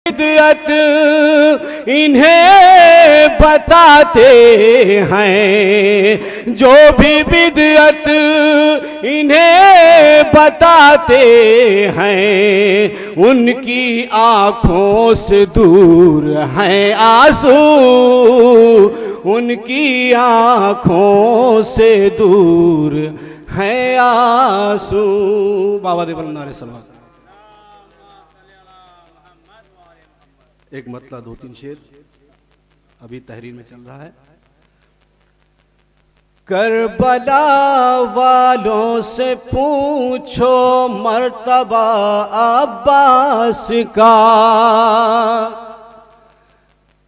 बिदअत इन्हें बताते हैं, जो भी बिदअत इन्हें बताते हैं, उनकी आँखों से दूर हैं आंसू, उनकी आँखों से दूर हैं आंसू। बाबा देवनारे सलमान। एक मतला 2-3 शेर अभी तहरीर में चल रहा है। करबला वालों से पूछो मर्तबा अब्बास का,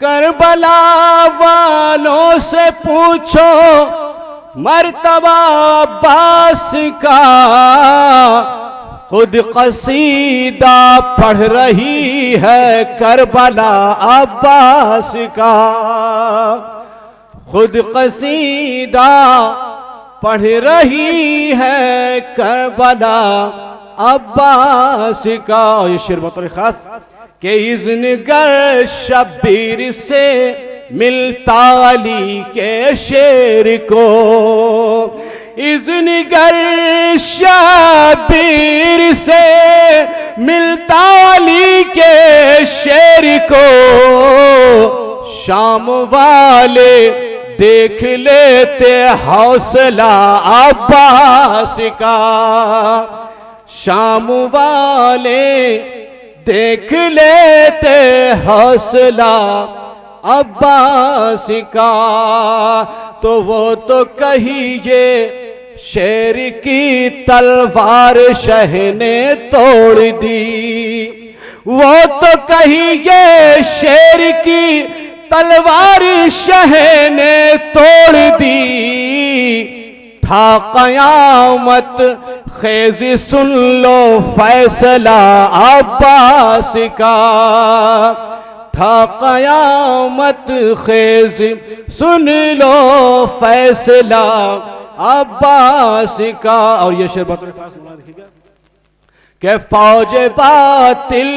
करबला वालों से पूछो मर्तबा अब्बास का, खुद कसीदा पढ़ रही है करबला अब्बास का, खुद कसीदा पढ़ रही है करबला अब्बास का। ये शेर बतौर खास के इज़्न गर शब्बीर से मिलता अली के शेर को, इज़्न गर शब्बीर से मिलता अली के शेर को, शाम वाले देख लेते हौसला अब्बास का, शाम वाले देख लेते हौसला अब्बास का। तो वो तो कहिए शेर की तलवार शह ने तोड़ दी, वो तो कहिए शेर की तलवार शह ने तोड़ दी, था कयामत खेज सुन लो फैसला अब्बास का, था कयामत खेज सुन लो फैसला अब्बास का। और ये शेर बतौर खास देखिएगा कि फौज बातिल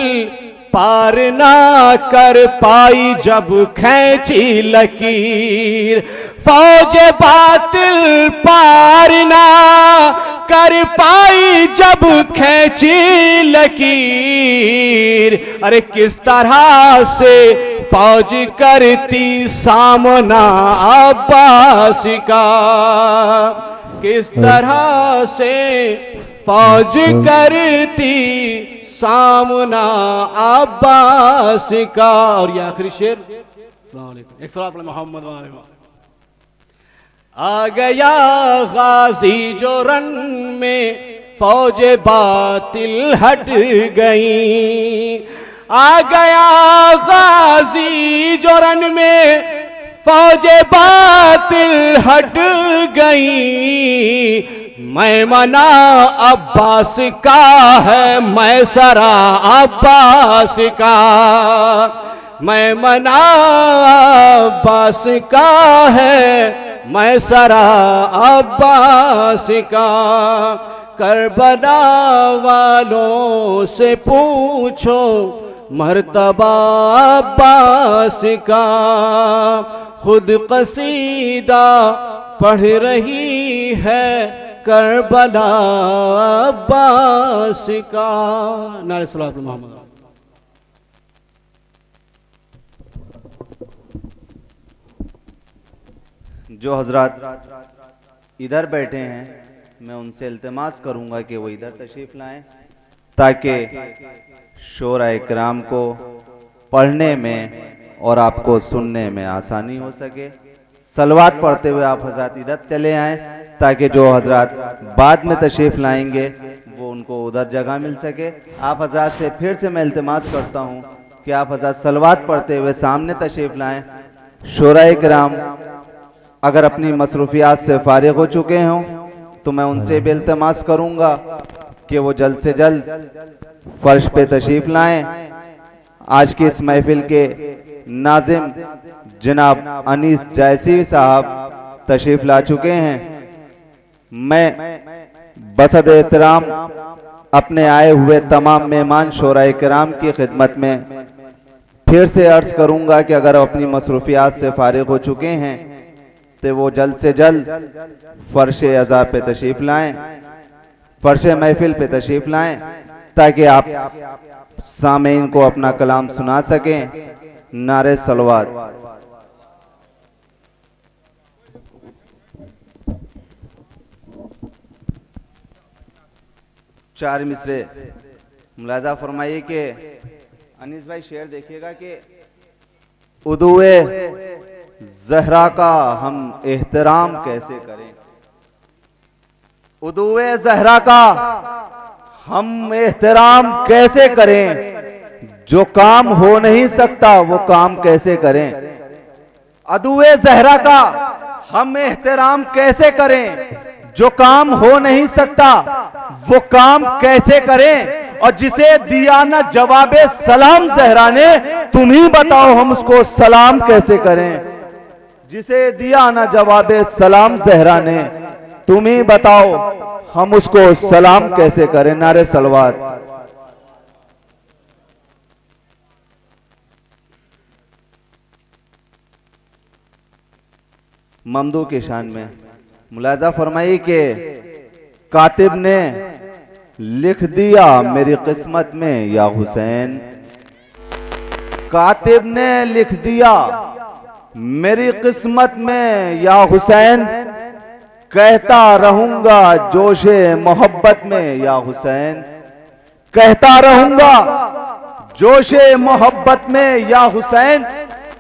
पार ना कर पाई जब खींची लकीर, फौज बातिल पार ना कर पाई जब खींची लकीर, अरे किस तरह से फौज करती सामना अब्बास का, किस तरह से फौज करती सामना अब्बास का। और ये आखिरी शेर, एक सलात मोहम्मद वाले। आ गया गाजी जो रन में फौज बातिल हट गई, आ गया गाजी जो रन में फौज बातिल हट गई, मैं मना अब्बास का है मैं सरा अब्बास का, मैं मना अब्बास का है मैं सरा अब्बास का। करबला वालों से पूछो मर्तबा अब्बास का, खुद कसीदा पढ़ रही है करबला अब्बास का। नारे सलात मोहम्मद। जो हजरात इधर बैठे हैं मैं उनसे इल्तिमास करूंगा कि वो इधर तशरीफ लाएं ताकि शोरा इकराम को पढ़ने में और आपको सुनने में आसानी हो सके। सलवात पढ़ते हुए आप हजरात इधर चले आएं ताकि जो हजरात बाद में तशरीफ लाएंगे वो उनको उधर जगह मिल सके। आप हजरात से फिर से मैं इल्तिमास करता हूं कि आप हजरात सलवात पढ़ते हुए सामने तशरीफ लाएं। शोरा इकराम अगर अपनी मसरूफियात से फारिग हो चुके हों तो मैं उनसे भी इल्तिमास करूंगा कि वो जल्द से जल्द फर्श पे तशरीफ लाएं। आज की इस महफिल के नाजिम जनाब अनीस जैसी साहब तशरीफ ला चुके हैं। मैं बसद एहतराम अपने आए हुए तमाम मेहमान शोरा इकराम की खिदमत में फिर से अर्ज करूंगा कि अगर अपनी मसरूफियात से फारिग हो चुके हैं तो वो जल्द से जल्द फर्श अज़ा पे तशरीफ लाएं, फर्श महफिल पे तशरीफ लाएं, ताकि आप सामीन को अपना कलाम सुना सकें। नारे सलवात। चार मिसरे मुलाजा फरमाइए कि अनीस भाई शेर देखिएगा कि उदुए ज़हरा का हम एहतराम कैसे करें। उदुए ज़हरा का हम एहतराम कैसे करें, जो काम हो नहीं सकता वो काम कैसे करें। उदुए ज़हरा का हम एहतराम कैसे करें, जो काम हो नहीं सकता वो काम कैसे करें। और जिसे दिया ना जवाबे सलाम ज़हरा ने, तुम ही बताओ हम उसको सलाम कैसे करें। जिसे दिया ना जवाबे सलाम ज़हरा ने, तुम ही बताओ हम उसको सलाम कैसे करें। नारे सलवात। ममदू के शान में मुलाजा फरमाइए कि कातिब ने लिख दिया मेरी किस्मत में या हुसैन। कातिब ने लिख दिया मेरी किस्मत में या हुसैन, कहता रहूंगा जोशे मोहब्बत में या हुसैन। कहता रहूंगा जोशे मोहब्बत में या हुसैन।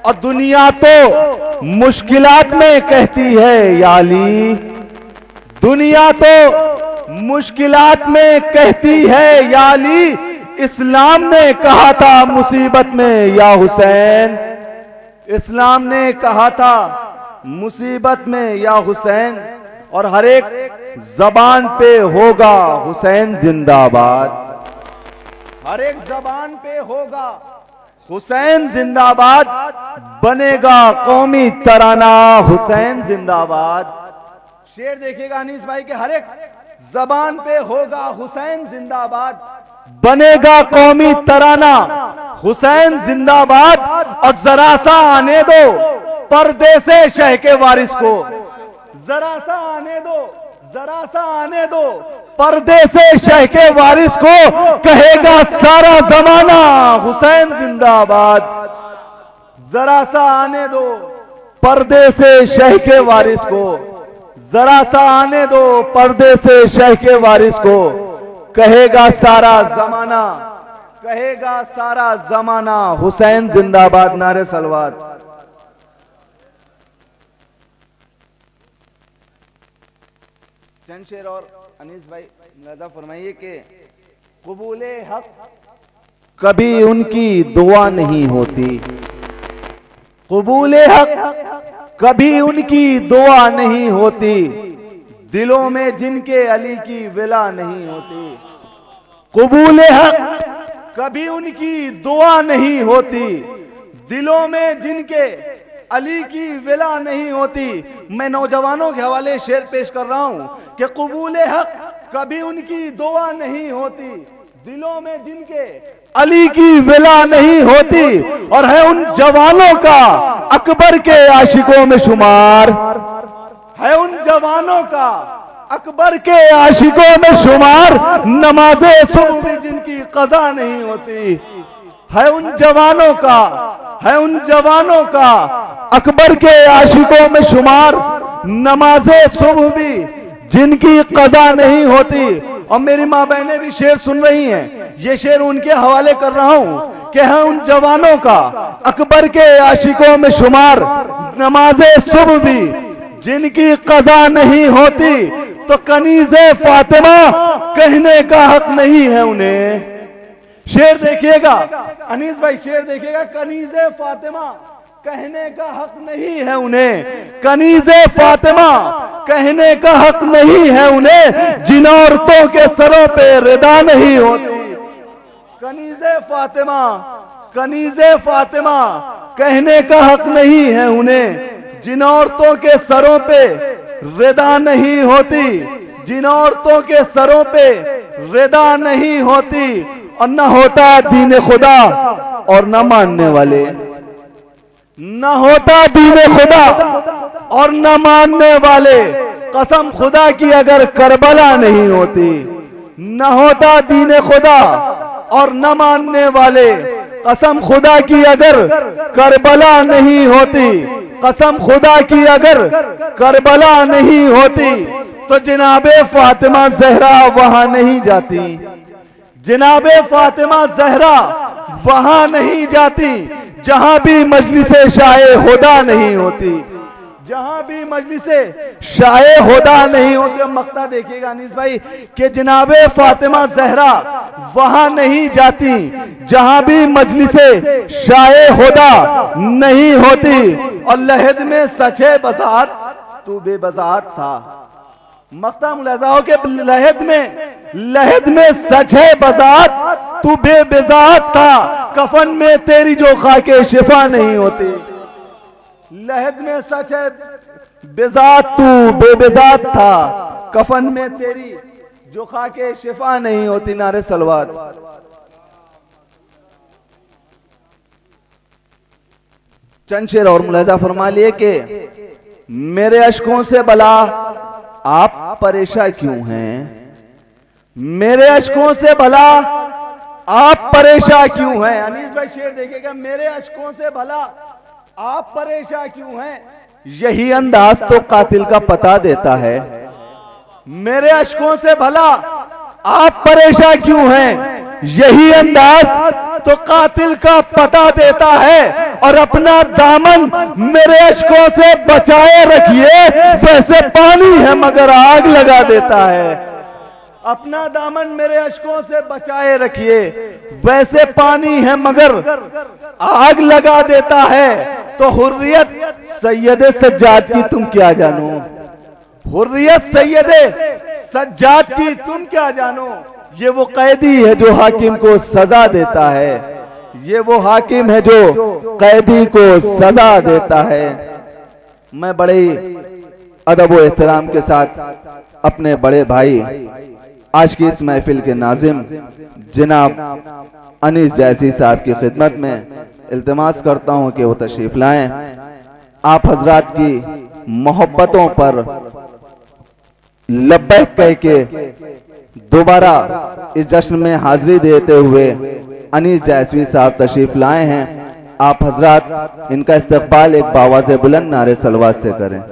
और दुनिया तो मुश्किलात में कहती है या अली, दुनिया तो मुश्किलात में कहती है या अली। इस्लाम ने कहा था मुसीबत में या हुसैन। इस्लाम ने कहा था मुसीबत में या हुसैन। और हर एक जबान पे होगा हुसैन जिंदाबाद। हर एक जबान पे होगा हुसैन जिंदाबाद। बनेगा कौमी तराना हुसैन जिंदाबाद। शेर देखिएगा अनीस भाई के हर एक जबान पे होगा हुसैन जिंदाबाद। बनेगा कौमी तराना हुसैन जिंदाबाद। और जरा सा आने दो पर्दे से शह के वारिस को, जरा सा आने दो, जरा सा आने दो पर्दे से शह के वारिस को। कहेगा सारा जमाना हुसैन जिंदाबाद। जरा सा आने दो पर्दे से शह के वारिस को, जरा सा आने दो पर्दे से शह के वारिस को। कहेगा सारा जमाना, कहेगा सारा जमाना हुसैन जिंदाबाद। नारे सलवात। चंद शेर और अनीस भाई मुलाजा फरमाइए कि कबूले हक कभी उनकी दुआ नहीं होती। कबूले हक कभी उनकी दुआ नहीं होती। दिलों में जिनके अली की विला नहीं होती। कबूले हक कभी उनकी दुआ नहीं होती। दिलों में जिनके अली की विला नहीं होती। मैं नौजवानों के हवाले शेर पेश कर रहा हूं कि कबूले हक कभी उनकी दुआ नहीं होती। दिलों में जिनके अली की विला नहीं होती। और है उन जवानों का अकबर के आशिकों में शुमार। है उन जवानों का अकबर के आशिकों में शुमार। नमाज़े सुबह भी जिनकी कज़ा नहीं होती। है उन जवानों का, है उन जवानों का अकबर के आशिकों में शुमार। नमाज़े सुबह भी जिनकी कज़ा नहीं होती। और मेरी माँ बहनें भी शेर सुन रही हैं, ये शेर उनके हवाले कर रहा हूं कि है उन जवानों का अकबर के आशिकों में शुमार। नमाज़े सुबह भी जिनकी कज़ा नहीं होती। तो कनीज़े फातिमा कहने का हक नहीं है उन्हें। शेर देखिएगा अनीस भाई, शेर देखिएगा। कनीज़े फातिमा कहने का हक नहीं है उन्हें। कनीज़े फातिमा कहने का हक नहीं है उन्हें। जिन औरतों के सरों पे रिदा नहीं होती। कनीज़े फातिमा, कनीज़े फातिमा कहने का हक नहीं है उन्हें। जिन औरतों के सरों पे रिदा नहीं होती। जिन औरतों के सरों पे रिदा नहीं होती। और न होता दीन खुदा और न मानने वाले, न होता दीन खुदा और न मानने वाले। कसम खुदा की अगर करबला नहीं होती, न होता दीन खुदा और न मानने वाले। कसम खुदा की अगर करबला नहीं होती, कसम खुदा की अगर करबला नहीं होती, तो जनाबे फातिमा जहरा वहां नहीं जाती, जनाबे फातिमा जहरा वहां नहीं जाती जहां भी मजलिसे शाए हुदा नहीं होती, जहां भी मजलिसे शाए हुदा नहीं होती। मक्ता देखिएगा अनीस भाई कि जनाबे फातिमा जहरा वहां नहीं जाती जहां भी मजलिसे शाए हुदा नहीं होती। और लहद में सचे बसात तू बेबसात था। मक्ता मुलाजा हो के लहद में सच है बजात तू बेबजात था। कफन में तेरी जो खाके शिफा नहीं होती। लहद में सच है बेजात तू बेबजात था, कफन में तेरी जो खाके शिफा नहीं होती। नारे सलवात। चंद शेर और मुलाजा फरमा लिए कि मेरे अश्कों से भला आप परेशान क्यों हैं, मेरे अश्कों से भला आप परेशान क्यों हैं। अनीस भाई शेर देखिएगा, मेरे अश्कों से भला आप परेशान क्यों हैं, यही अंदाज तो कातिल का पता देता है। मेरे अश्कों से भला आप परेशान क्यों हैं, यही अंदाज तो कातिल का पता देता है। और अपना दामन मेरे अश्कों से बचाए रखिए, वैसे पानी है मगर आग लगा देता है। अपना दामन मेरे अश्कों से बचाए रखिए, वैसे पानी है मगर आग लगा देता है। तो हुर्रियत सैयदे सज्जाद की तुम क्या जानो, हुर्रियत सैयदे सज्जाद की तुम क्या जानो। ये वो कैदी है जो हाकिम को सजा देता है, ये वो हाकिम है जो कैदी को सजा देता है। मैं बड़े अदब व एहतराम के साथ अपने बड़े भाई आज की इस महफिल के नाजिम जनाब अनीस जैसी साहब की खिदमत में इल्तिमास करता हूं कि वो तशरीफ लाएं। आप हजरात की मोहब्बतों पर लब्बैक कह के दोबारा इस जश्न में हाजिरी देते हुए अनीस जैसवी साहब तशरीफ लाए हैं। आप हजरात इनका इस्तकबाल एक बावाज़े बुलंद नारे सलवात से करें।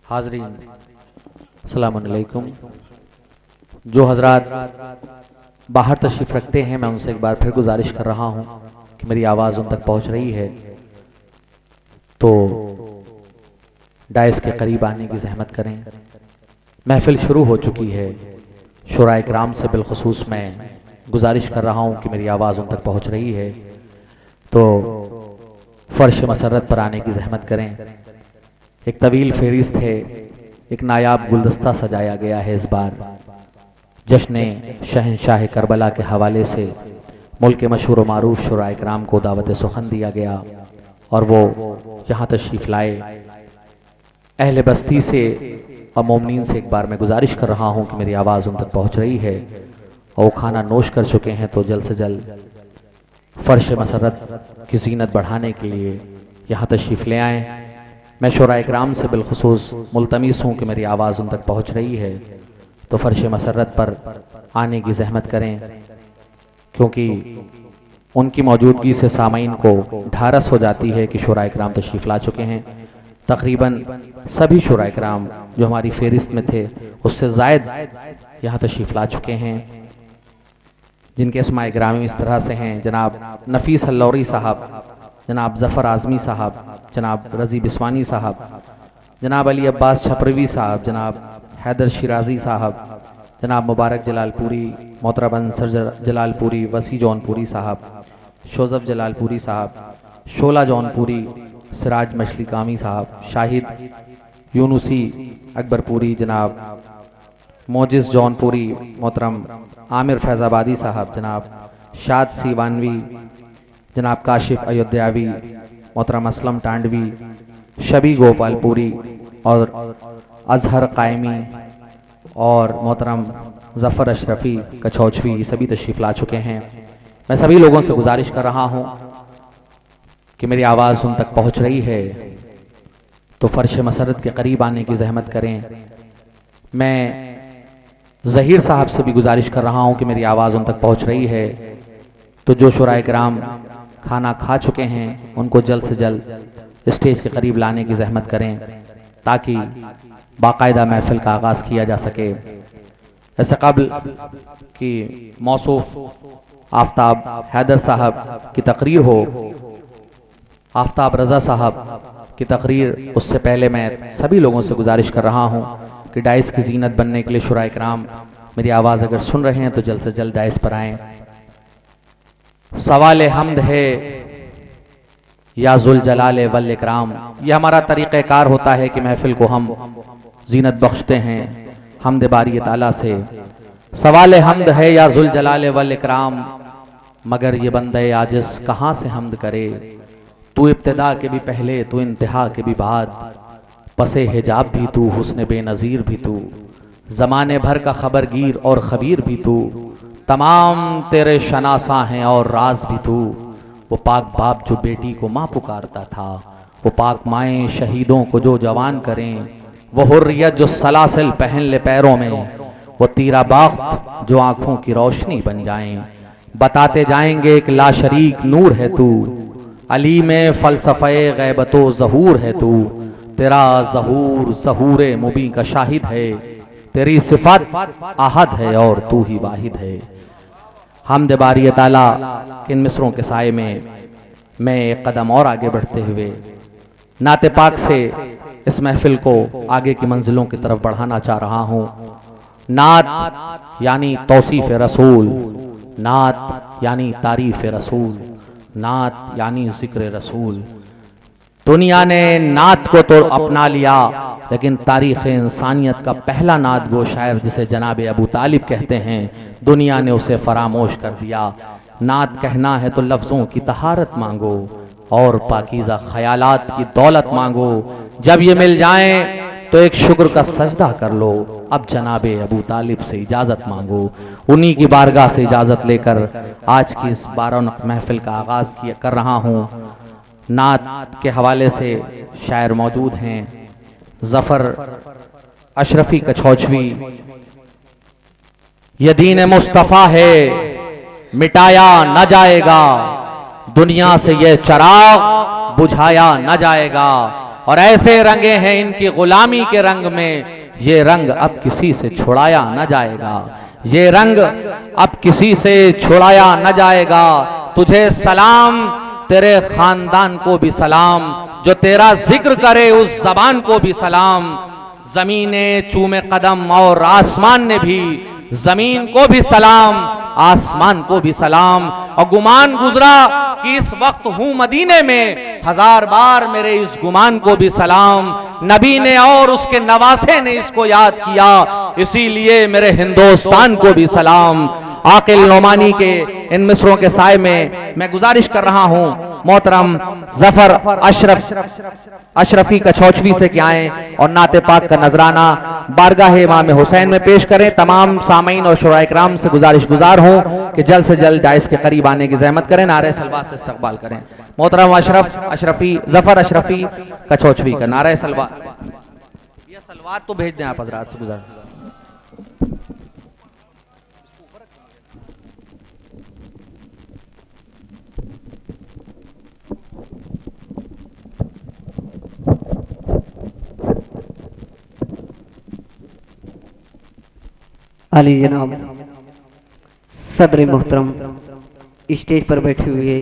हाज़रीन अस्सलाम वालेकुम। जो हजरात बाहर तशरीफ रखते हैं, मैं उनसे एक बार फिर गुजारिश कर रहा हूं कि मेरी आवाज़ उन तक पहुंच रही है तो डायस के करीब आने की जहमत करें। महफिल शुरू हो चुकी है। शुराए किराम से बिलखुसूस मैं गुजारिश कर रहा हूं कि मेरी आवाज़ उन तक पहुंच रही है तो फर्श मसरत पर आने की जहमत करें। एक तवील फहरिस्त है, एक नायाब गुलदस्ता सजाया गया है। इस बार जश्न शहंशाह करबला के हवाले से मुल्क मशहूर मारूफ शुराए किराम को दावत सुखन दिया गया और वो जहाँ तशरीफ लाए। अहले बस्ती से और मोमिनीन से एक बार मैं गुजारिश कर रहा हूँ कि मेरी आवाज़ उन तक पहुँच रही है और वो खाना नोश कर चुके हैं तो जल्द से जल्द फ़र्श मसरत की ज़ीनत बढ़ाने के लिए यहाँ तशरीफ़ ले आएँ। मैं शुराए किराम से बिलखुसूस मुल्तमिस हूँ कि मेरी आवाज़ उन तक पहुँच रही है तो फ़र्श मसरत पर आने की ज़हमत करें, क्योंकि उनकी मौजूदगी से सामाइन को ढारस हो जाती है कि शुराए किराम तशरीफ़ ला चुके हैं। तकरीबन सभी शुराए किराम जो हमारी फहरिस्त में थे उससे ज़ायद यहाँ तशरीफ़ ला चुके हैं, जिनके अस्माए गिरामी इस तरह से हैं। जनाब नफीस हल्लौरी साहब, जनाब ज़फ़र आज़मी साहब, जनाब रज़ी बिस्वानी साहब, जनाब अली अब्बास छपरवी साहब, जनाब हैदर शिराजी साहब, जनाब मुबारक जलालपुरी, मोहतरम अंसर जलालपुरी, वसी जौनपुरी साहब, शोज़फ़ जलालपुरी साहब, शोला जौनपुरी, सिराज मछली कामी साहब, शाहिद यूनुसी अकबरपुरी, जनाब मोजिस जौनपुरी, मोहतरम आमिर फैज़ाबादी साहब, जनाब शाद सीवानवी, जनाब काशिफ अयोध्यावी, मोहतरम असलम टांडवी, शबी गोपालपुरी और अजहर कायमी और मोहतरम ज़फ़र अशरफ़ी, कछौचवी, ये सभी तशरीफ़ ला चुके हैं। मैं सभी लोगों से गुजारिश कर रहा हूँ कि मेरी आवाज़ उन तक पहुँच रही है तो फ़र्श मसरत के करीब आने की ज़हमत करें। मैं ज़हीर साहब से भी गुजारिश कर रहा हूँ कि मेरी आवाज़ उन तक पहुँच रही है तो जो शुराए किराम खाना खा चुके हैं उनको जल्द से जल्द स्टेज के करीब लाने की ज़हमत करें ताकि बाकायदा महफिल का आगाज़ किया जा सके। ऐसे कबल कि मौसूफ आफ्ताब हैदर साहब की तकरीर हो, आफ्ताब रज़ा साहब की तकरीर, उससे पहले मैं सभी लोगों से गुजारिश कर रहा हूँ कि डाइस की जीनत बनने के लिए शुराए किराम मेरी आवाज़ अगर सुन रहे हैं तो जल्द से जल्द डाइस पर आएँ। सवाल हम्द है या जुल जलाल वल इकराम, ये हमारा तरीक़ेकार होता है कि महफिल को हम जीनत बख्शते हैं हम्द बारी ताला से। सवाल हम्द है या जुल जलाल वल इकराम, मगर ये बंदे आजिज़ कहाँ से हम्द करे। तू इब्तिदा के भी पहले, तू इंतहा के भी बाद, पसे हिजाब भी तू, हुस्न बेनज़ीर भी तू, ज़माने भर का खबरगीर और खबीर भी तू, तमाम तेरे शनासा हैं और राज भी तू। वो पाक बाप जो बेटी को माँ पुकारता था, वो पाक माएँ शहीदों को जो जवान करें, वो हुर्रियत जो सलासिल पहन ले पैरों में, वो तीरा बाख्त जो आँखों की रोशनी बन जाएं। बताते जाएंगे एक लाशरीक नूर है तू, अली में फ़लसफ़े ग़ैबतो ज़हूर है तू, तेरा ज़हूर ज़हूर मुबीन का शाहिद है, तेरी सिफ़त आहद है और तू ही वाहिद है। हम्द बारी ताला के इन मिसरों के साए में मैं एक कदम और आगे बढ़ते हुए नाते पाक से इस महफिल को आगे की मंजिलों की तरफ बढ़ाना चाह रहा हूँ। नात यानी तौसीफ़ रसूल, नात यानी तारीफ़ रसूल, नात यानी ज़िक्र रसूल। दुनिया ने नात को तो अपना लिया, लेकिन तारीख़ इंसानियत का पहला नात वो शायर जिसे जनाब अबू तालिब कहते हैं, दुनिया ने उसे फरामोश कर दिया। नात कहना है तो लफ्ज़ों की तहारत मांगो और पाकीज़ा ख़यालात की दौलत मांगो। जब ये मिल जाएं तो एक शुक्र का सजदा कर लो। अब जनाब अबू तालिब से इजाज़त मांगो, उन्हीं की बारगाह से इजाज़त लेकर आज की इस 12 महफिल का आगाज़ कर रहा हूँ। नात के हवाले से शायर मौजूद हैं ज़फ़र अशरफ़ी कछौचवी। ये दीन मुस्तफ़ा है मिटाया न जाएगा, दुनिया से ये चिराग बुझाया न जाएगा, और ऐसे रंगे हैं इनकी गुलामी के रंग में, ये रंग अब किसी से छुड़ाया न जाएगा, ये रंग अब किसी से छुड़ाया न जाएगा। तुझे सलाम, तेरे खानदान को भी सलाम, जो तेरा जिक्र करे उस जबान को भी सलाम। जमीने चूमे कदम और आसमान ने भी, जमीन को भी सलाम, आसमान को भी सलाम। और गुमान गुजरा कि इस वक्त हूँ मदीने में, 1000 बार मेरे इस गुमान को भी सलाम। नबी ने और उसके नवासे ने इसको याद किया, इसीलिए मेरे हिंदुस्तान को भी सलाम। आकिल नोमानी के इन मिसरों के साए में मैं गुजारिश कर रहा हूँ मोहतरम ज़फ़र अशरफ़ी कछौचवी से कि आएँ और नाते पाक का नजराना बारगाह इमाम हुसैन में पेश करें। तमाम सामीन और शुराए किराम से गुजारिश गुजार हूँ कि जल्द से जल्द डाइस के करीब आने की ज़हमत करें, नारे सलवात से इस्तकबाल करें। मोहतरम अशरफ़ी ज़फ़र अशरफ़ी कछौचवी का नारे सलवात, ये सलवात तो भेज दें आप हज़रात से गुजार। अली जनाब सदर मोहतरम, स्टेज पर बैठे हुए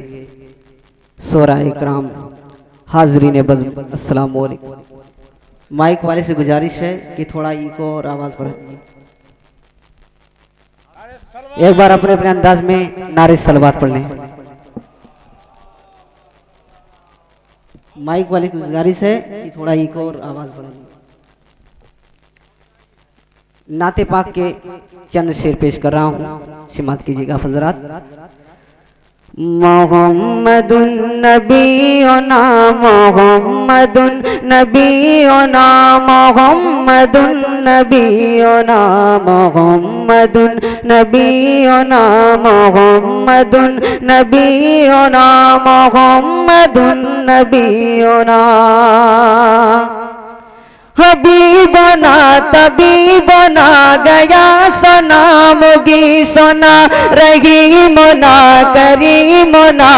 शोराए किराम, हाज़रीन बज़्म, अस्सलाम वालेकुम। माइक वाले से गुजारिश है कि थोड़ा इको और आवाज़ बढ़ाइए। एक बार अपने अपने अंदाज में नारे सलवात पढ़ लें। माइक वाले की गुजारिश है कि थोड़ा इको और आवाज़ बढ़ाइए। नाते पाक के चंद शेर पेश कर रहा हूँ, समात कीजिएगा हज़रात। मोहम्मदुन नबीना मोहम्मदुन नबीना मोहम्मदुन नबीना मोहम्मदुन नबीना मोहम्मदुन नबीना मोहम्मदुन नबीना हबीबना तबीबना गया सना मुगी सोना रहीमना करीमना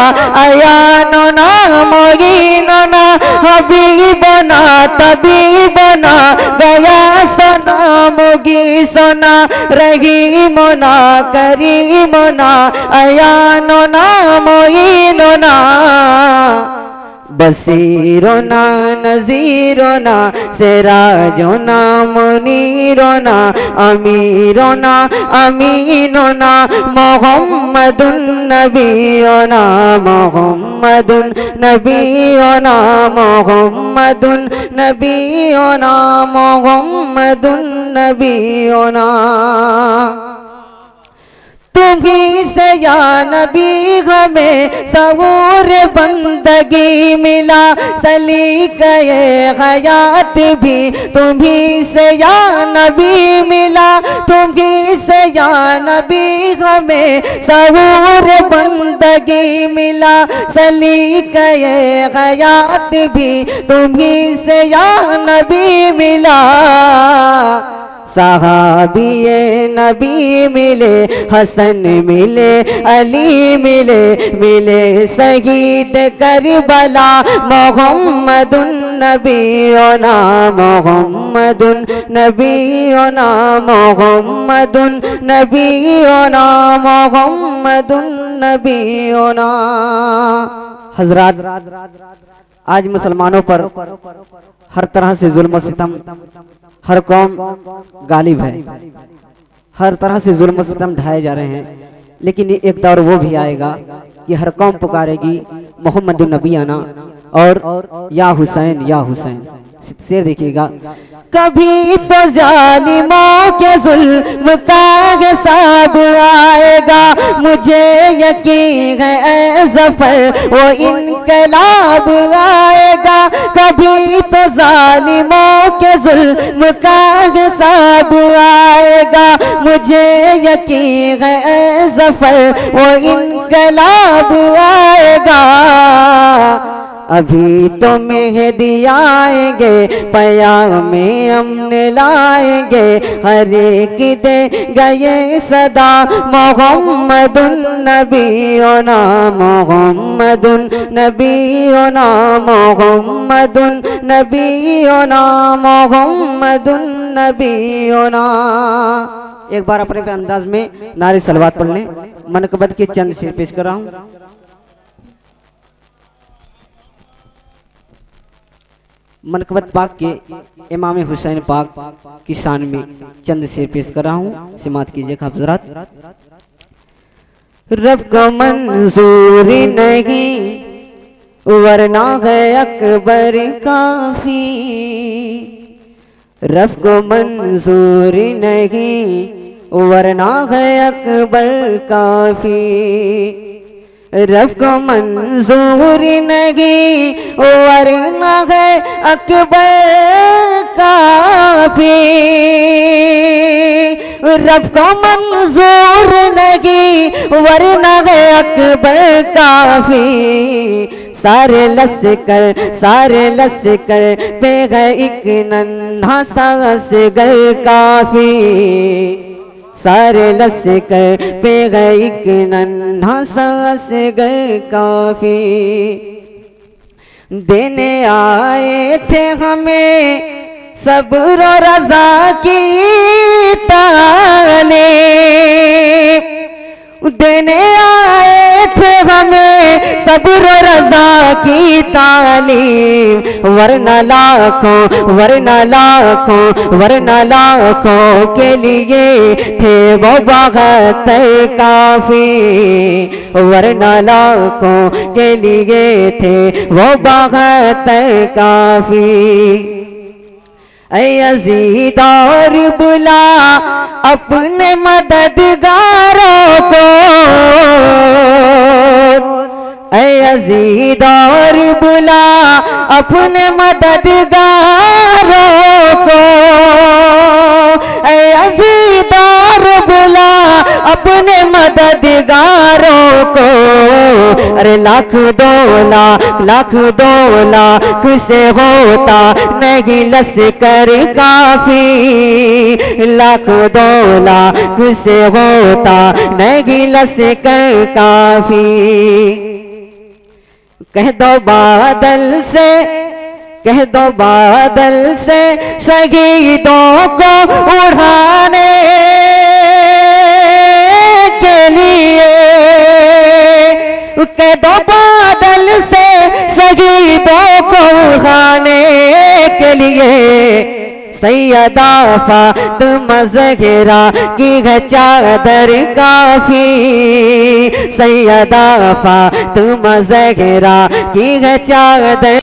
अयानना मोगिनना हबीबना तबीबना गया सना मुगी सोना रहीमना करीमना अयानना मोगिनना बसीरोना नजीरोना सिराजोना मुनीरोना अमीरोना अमीनोना मोहम्मदुन नबीना मोहम्मदुन नबीना मोहम्मदुन नबीना मोहम्मदुन नबीना तुम्ही से या नबी हमें सवूर बंदगी मिला सलीक़े हयात भी तुम्ही से या नबी मिला तुम्ही से या नबी हमें सवूर बंदगी मिला सलीक़े हयात भी तुम्ही से या नबी मिला सहाबिये नबी मिले हसन मिले अली मिले मिले शहीद करबला मोहम्मदुन नबीना मोहम्मदुन नबीना मोहम्मदुन नबीना मोहम्मदुन नबीना। हजरात, आज मुसलमानों पर हर तरह से जुल्म सितम, हर कौम गालिब है, हर तरह से जुल्म सितम ढाए जा रहे हैं, लेकिन एक दौर वो भी आएगा कि हर कौम पुकारेगी मोहम्मद नबीना और या हुसैन। शेर देखिएगा। कभी तो जालिमों के जुल्म का हिसाब आएगा, मुझे यकीन है ऐ ज़फ़र वो इनकलाब आएगा। कभी तो जालिमों के जुल्म का हिसाब आएगा, मुझे यकीन है ऐ ज़फ़र वो इनकलाब आएगा। अभी तो मेहदी आएंगे पयामे अमन लाएंगे, हर एक दे गए सदा मोहम्मदुन नबीना मोहम्मदुन नबीना मोहम्मदुन नबीना मोहम्मदुन नबीना। एक बार अपने पे अंदाज में नारे सलवात पढ़ लें। मनकबत के चंद शेर पेश कर रहा हूँ। मनकबत पाक के इमाम हुसैन पाक की शान में चंद शेर पेश कर रहा हूँ, समात कीजिएगा हज़रात। रब को मंजूर नहीं वरना है अकबर काफी, रब को मंजूर नहीं वरना है अकबर काफी, रब को मंजूर नहीं वरना है अकबर काफी, रब को मंजूर नहीं वरना है अकबर काफी। सारे लश्कर पे है एक नन्हा सा असगर काफी, सारे लश्कर पे गए एक नन्हा सा असगर काफी। देने आए थे हमें सब्र और रज़ा की तालीम, देने आए थे हमें सब्र और रज़ा की तालीम, वरना लाखों के लिए थे वो 72 काफी, वरना लाखों के लिए थे वो 72 काफी। ऐ यज़ीद और बुला अपने मददगारों को, यजीद और बुला अपने मददगारों को, ऐ यजीद और बुला अपने मददगारों को। अरे लाख दो लाख से होता नहीं लश्कर काफी, लाख दो लाख से होता नहीं लश्कर काफी। कह दो बादल से शहीदों को उड़ाने के लिए, कह दो बादल से शहीदों को उड़ाने के लिए। सैयदा फातिमा ज़हरा की है चादर काफी, सैयदा फातिमा ज़हरा की है चादर